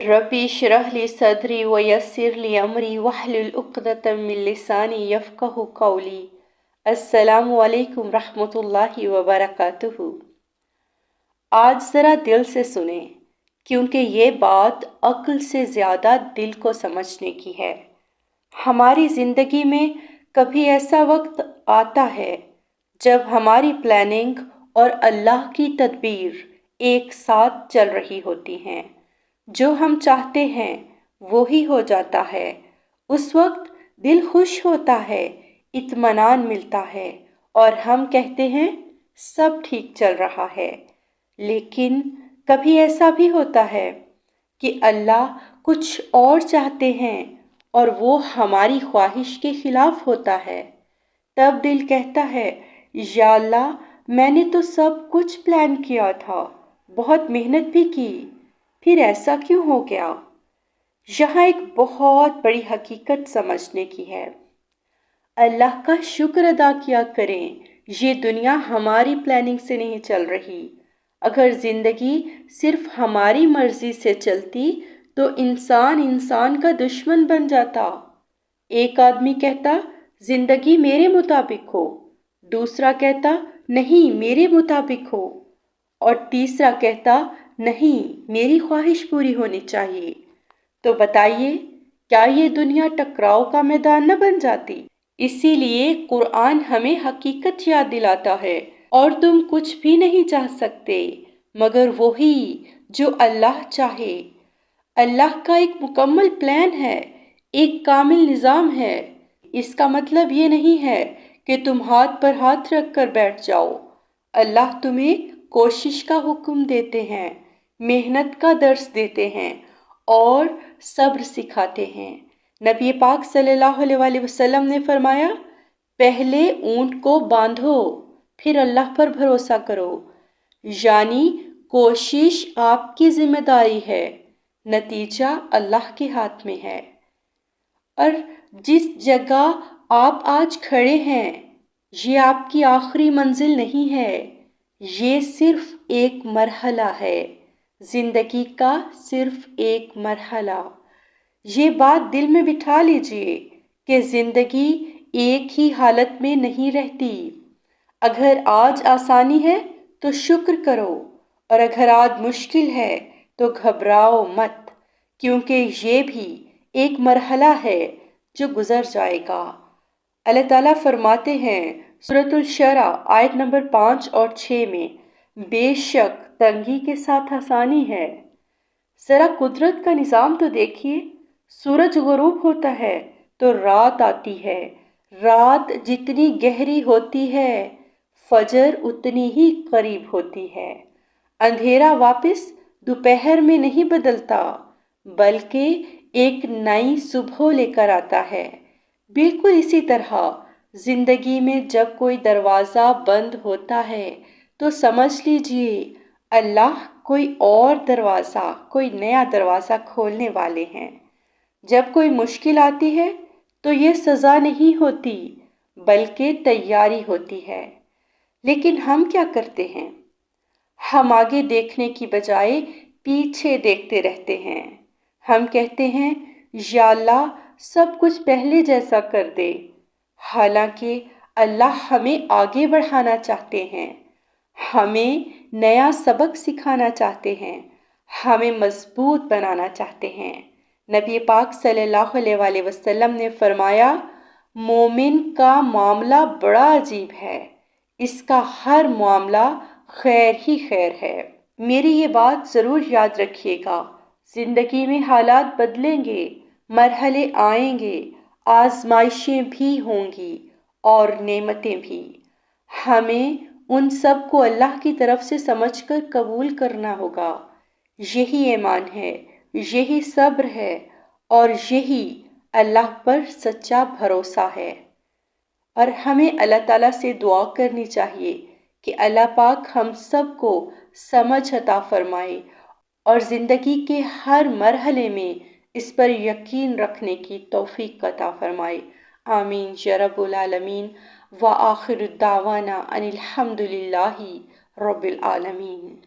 रब्बी इश्रह ली सदरी व यस्सिर ली अमरी वहलुल उक़दतम मिन लिसानी यफ़क़हू क़ौली। अस्सलामु अलैकुम रहमतुल्लाहि व बरकातुहू। आज ज़रा दिल से सुने, क्योंकि ये बात अक्ल से ज़्यादा दिल को समझने की है। हमारी ज़िंदगी में कभी ऐसा वक्त आता है जब हमारी प्लानिंग और अल्लाह की तदबीर एक साथ चल रही होती हैं। जो हम चाहते हैं वो ही हो जाता है। उस वक्त दिल खुश होता है, इत्मीनान मिलता है और हम कहते हैं सब ठीक चल रहा है। लेकिन कभी ऐसा भी होता है कि अल्लाह कुछ और चाहते हैं और वो हमारी ख्वाहिश के खिलाफ होता है। तब दिल कहता है, या अल्लाह, मैंने तो सब कुछ प्लान किया था, बहुत मेहनत भी की, फिर ऐसा क्यों हो गया? यहाँ एक बहुत बड़ी हकीकत समझने की है। अल्लाह का शुक्र अदा किया करें, ये दुनिया हमारी प्लानिंग से नहीं चल रही। अगर ज़िंदगी सिर्फ हमारी मर्ज़ी से चलती तो इंसान का दुश्मन बन जाता। एक आदमी कहता ज़िंदगी मेरे मुताबिक हो, दूसरा कहता नहीं मेरे मुताबिक हो, और तीसरा कहता नहीं मेरी ख्वाहिश पूरी होनी चाहिए। तो बताइए, क्या ये दुनिया टकराव का मैदान न बन जाती? इसीलिए कुरान हमें हकीकत याद दिलाता है, और तुम कुछ भी नहीं चाह सकते मगर वही जो अल्लाह चाहे। अल्लाह का एक मुकम्मल प्लान है, एक कामिल निज़ाम है। इसका मतलब ये नहीं है कि तुम हाथ पर हाथ रख कर बैठ जाओ। अल्लाह तुम्हें कोशिश का हुक्म देते हैं, मेहनत का दर्स देते हैं और सब्र सिखाते हैं। नबी पाक सल्लल्लाहु अलैहि वसल्लम ने फरमाया, पहले ऊंट को बांधो, फिर अल्लाह पर भरोसा करो। यानी कोशिश आपकी जिम्मेदारी है, नतीजा अल्लाह के हाथ में है। और जिस जगह आप आज खड़े हैं, ये आपकी आखिरी मंजिल नहीं है, ये सिर्फ एक मरहला है, जिंदगी का सिर्फ एक मरहला। ये बात दिल में बिठा लीजिए कि जिंदगी एक ही हालत में नहीं रहती। अगर आज आसानी है तो शुक्र करो, और अगर आज मुश्किल है तो घबराओ मत, क्योंकि ये भी एक मरहला है जो गुजर जाएगा। अल्लाह ताला फरमाते हैं सूरतुल शरा आयत नंबर 5 और 6 में, बेशक तंगी के साथ आसानी है। जरा कुदरत का निज़ाम तो देखिए, सूरज गुरूब होता है तो रात आती है। रात जितनी गहरी होती है, फजर उतनी ही करीब होती है। अंधेरा वापस दोपहर में नहीं बदलता, बल्कि एक नई सुबह लेकर आता है। बिल्कुल इसी तरह जिंदगी में जब कोई दरवाज़ा बंद होता है तो समझ लीजिए अल्लाह कोई और दरवाज़ा, कोई नया दरवाज़ा खोलने वाले हैं। जब कोई मुश्किल आती है तो ये सज़ा नहीं होती, बल्कि तैयारी होती है। लेकिन हम क्या करते हैं? हम आगे देखने की बजाय पीछे देखते रहते हैं। हम कहते हैं, या अल्लाह, सब कुछ पहले जैसा कर दे। हालांकि अल्लाह हमें आगे बढ़ाना चाहते हैं, हमें नया सबक सिखाना चाहते हैं, हमें मजबूत बनाना चाहते हैं। नबी पाक सल्लल्लाहु अलैहि वसल्लम ने फरमाया, मोमिन का मामला बड़ा अजीब है, इसका हर मामला खैर ही खैर है। मेरी ये बात ज़रूर याद रखिएगा, ज़िंदगी में हालात बदलेंगे, मरहले आएंगे, आजमाइशें भी होंगी और नेमतें भी। हमें उन सब को अल्लाह की तरफ से समझकर कबूल करना होगा। यही ईमान है, यही सब्र है और यही अल्लाह पर सच्चा भरोसा है। और हमें अल्लाह ताला से दुआ करनी चाहिए कि अल्लाह पाक हम सब को समझ अता फरमाए और ज़िंदगी के हर मरहले में इस पर यकीन रखने की तौफीक अता फरमाए। आमीन या रब्बुल आलमीन। व आखिर दावाना अनिल हम्दुलिल्लाहि रब्बिल आलमीन।